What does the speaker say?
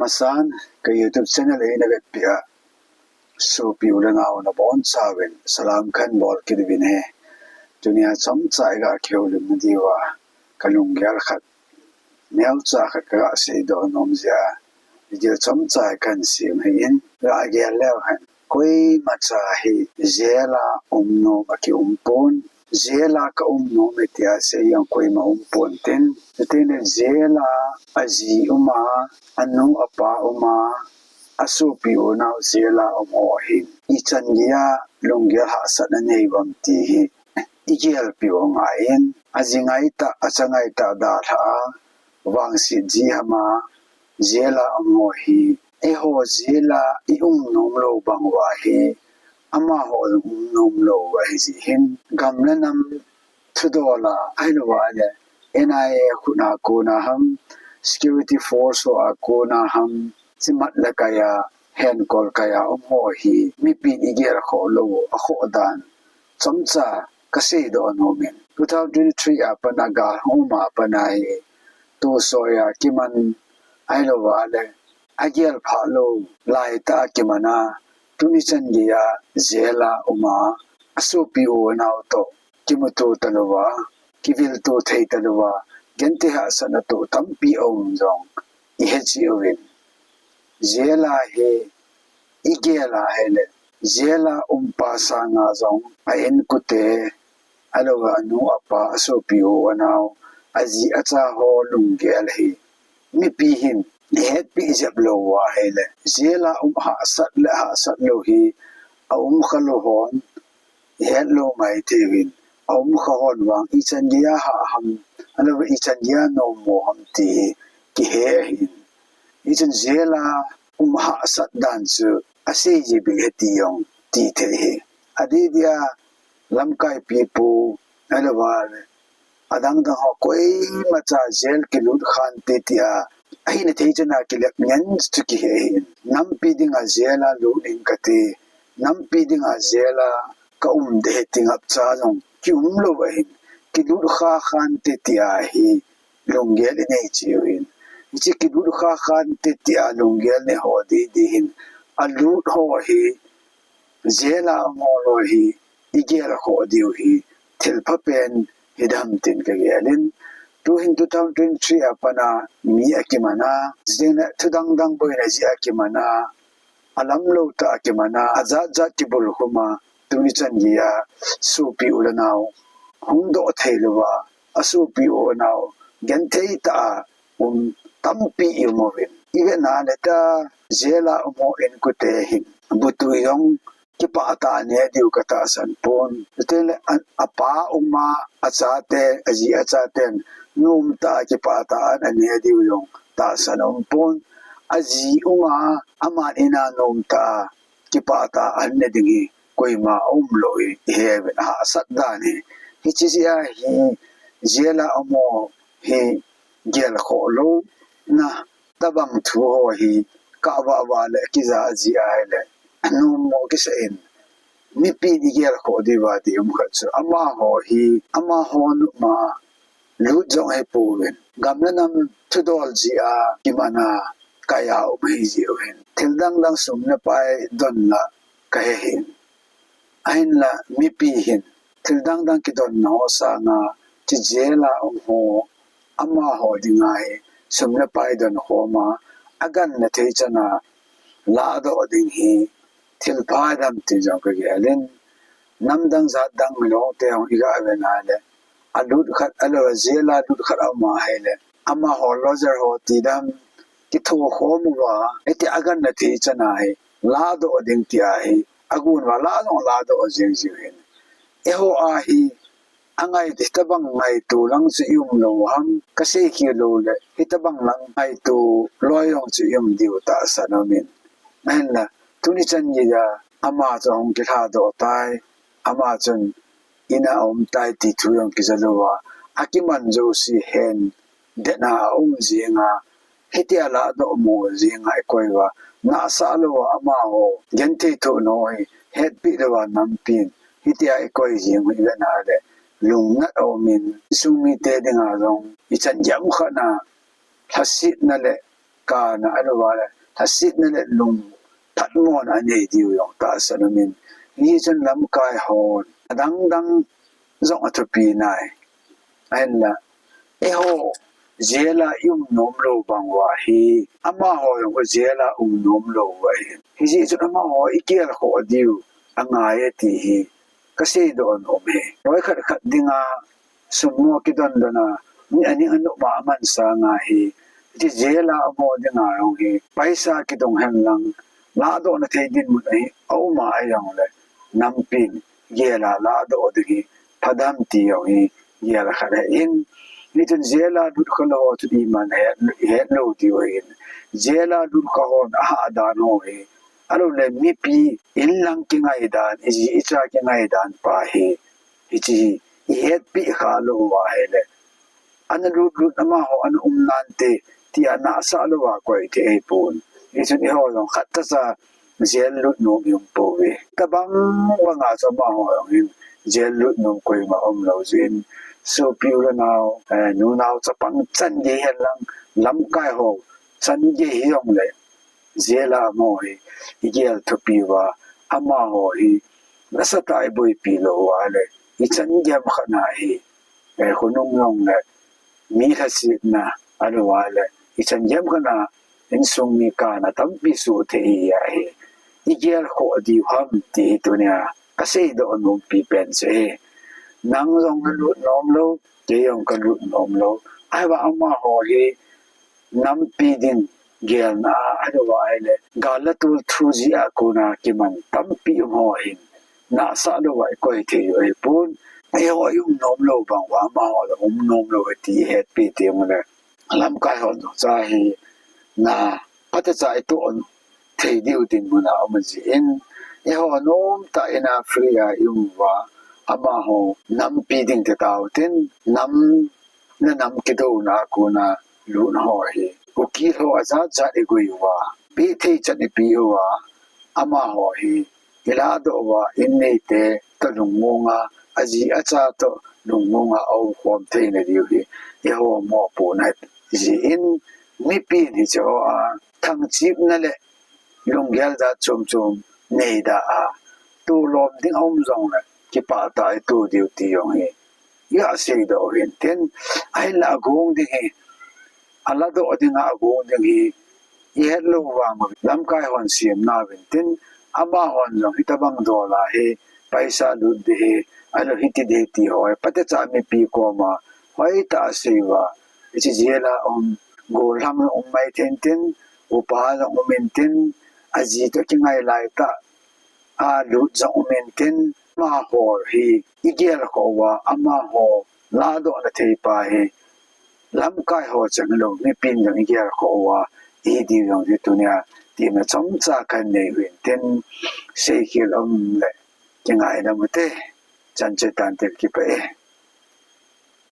masan ka YouTube channel ay nagagpia so piula na ako na bon sawin salam kan bol kiribin he dunia chomcha ga kheulim diwa kalungyal khat nel cha khat ka se do nomzia je chomcha kan sim hin ra ge lew han koi macha hi zela umno ki umpon zela ka umno metia se yang koi ma umpon ten tene zela azi uma anu apa uma asupi ona zela omo hin ichangia lungya ha sanane bam ti hi igel pi onga en azingai ta achangai ta da tha wangsi ji hama zela omo hi eho zela I nom lo bangwa hi ama ho nom lo wa hi hin gamlanam thudola ailwa le NIA kuna kuna ham security force wa kuna ham simat la kaya hen kol kaya omo hi mi pin igera kho lo akho dan chamcha kase do nomen 2023 apana ga homa panai to soya kiman ailwa le agel phalo lai ta kimana tunichan ya zela uma asopi o naw to kimuto talwa kivil to thei talwa gente ha sanato tampi om jong ihechi ovin zela he igela hele zela umpasa nga jong ain kute alowa nu apa asopi o naw azi acha ho lungel he mi pi hin het pi jablo wa hele zela ha sat lo hi khalo hon het lo mai tewin khahon wang ichangia ha ham alo ichangia no mo ham ti ki he hin ichan zela ha sat dan su ase ji bi heti yong ti the he adidia lamkai pipu alo wa adang da ho koi macha zel ki lut khan ti tia aina thejana ki lek nyan sti he nam pi dinga zela lu ing kati nam pi dinga zela ka de ting ap cha jong ki lo wa hin ki lut kha khan ti tia hi longel ne chi hin chi ki lut kha khan ti tia longel ne ho di hin alu ho hi zela mo lo hi igera ho di hi thil pha pen hidam tin ka gelin to hin 2023 apana mi akimana zena thudang dang boina ji akimana alam lo ta akimana aza za tibul huma tuni changia supi ulanao hundo thailuwa asupi onao genthei ta tampi imovin even aleta zela umo en kute hin butu yong ki pa ta ne diu kata san pon tele apa uma achate aji achaten num ta ki pa ta ne diu yong ta sanom pon aji uma ama ina num ta ki pa ta an ne dingi koima loi he ha sat da ne hi chi sia hi zela umo hi gel kho lo na tabang thu ho hi ka wa le ki za ji ai le anu mo ki sen mi pi di gel ko di ba di khatsu ama ho hi ama ho nu ma lu jong ai pu wen gamnam thudol ji a kimana kaya o mai ji o hen thildang lang sum na pai don la ka he hin ain la mi pi hin thildang dang ki don no sa na chi jela ho ama ho di ngai sum na pai don ho ma agan na thei chana la do ding hi thil phadam ti jong ka gelin namdang za dang lo te ong iga avena le alut khat alo zela lut khat ama hele ama ho lozer ho ti dam ki tho ho mu wa eti agan na thi chana he la do ding ti a he agun wa la do jing ji hin eho a hi angai de tabang ngai tu lang chu yum lo ham ka se ki lo le hitabang lang ngai tu loyong chu yum diu ta sanomin nan la tuni chan ye ya ama jong ki tha do tai ama chun ina tai ti thu yong ki zalowa akiman jo si hen de na zinga hetia la do mo zinga koiwa na sa lo ama ho gente to no het pi do nam pin hetia koi jing wi na le lung na o min sumi te dinga jong ichan jam khana thasit na le ka na alwa le ถ้าสินั่นแหละลุงทัดมอนอันนี้ดิวยองตาสนมินนี่จนลำกายหอนดังจงอัตปีนายอันละโหเจลายุ่มนมโลบังวะฮีอามาหอยงเจลาอุ้มนมโลวะฮีจนอามาหอยอีเกียร์ขอดิวอ่างไงตีฮีก็เสียดอนอมเฮร้อยขัดดิงาสมมติดันดนะนี่อันนี้อันนุบามันสางาฮีที่เจลาโมดิงารองฮีไปสากิดงเฮนลังลาโดนเทดินมุดฮีเอามาอย่างเลยน้ำปินเยลาลาโดดฮีพัดามตีอย่างฮีเยลาขัดอินนี่จนเจลาดุดขลอตุดีมันเฮโลดิวฮินเจลาดุดขหอนอาดานโอฮีอารมณ์เลยมีปีอินลังกิงไอดานอิจากิงไอดานปาฮีอิจีเฮ็ดปีขาโลวาเฮเลอันรูดมาho an nante ti ana sa lo wa ko ite e pun isun e ho long khatta sa zel lut no yum po we tabang wa nga sa ma ho yum zel lut no ko ma lo zin so piu now nu now sa pang chan ye hen lang lam kai ho chan ye yong le zela mo hi igel to piwa ama ho hi nasa tai boy pi lo wa le i chan ye ma khana hi khunung long le mi khasi na alwala isan yam kana insung mi kana tampi su te ya he igel kho di ham ti tunya kasi do nung pi pen se nang long lu nom lo ke yong kan lu nom lo ai ba amma ho he nam pi din gel na alwala galatul thuji akuna kiman tampi ho hin na sa lo wa ko te yo e pun ai ho yung nom lo bang wa ma ho nom lo ti het pi ti mo le lam kai hon za hi na pata za ito on thei diu din mo na amaji in ho nom ta ina fria yung wa ama ho nam pi ding te tao tin nam ki do na ko na lu na ho hi ko ki ho aza za e go wa pi thei chan e pi wa ama ho hi ila do wa in nei te ta lung mo nga aji acha to lung mo nga au khom thei na diu hi ho mo po na ji in mi pi ni cho a thang chip na le lung gel da chom nei da a tu lom ding om zong le ki pa ta tu diu ti yong he ya se do hin ten ai la gong ding he ala do ding a gong ding he ye lo wa ma lam kai hon sim na bin ten ama hon lo hitabang do la he paisa lu de he alo hiti de ti ho pate cha mi pi ko ma hoi ta se wa ichi jela go lam mai ten upa la maintain aji to kingai lai ta a lu za maintain ma ho hi igel ko wa ama ho la do na thei pa he lam kai ho chang lo mi pin dang igel ko wa i di yong ti tunya ti na chom cha kan nei wen ten sei ki le kingai na mate chan che tan te ki pe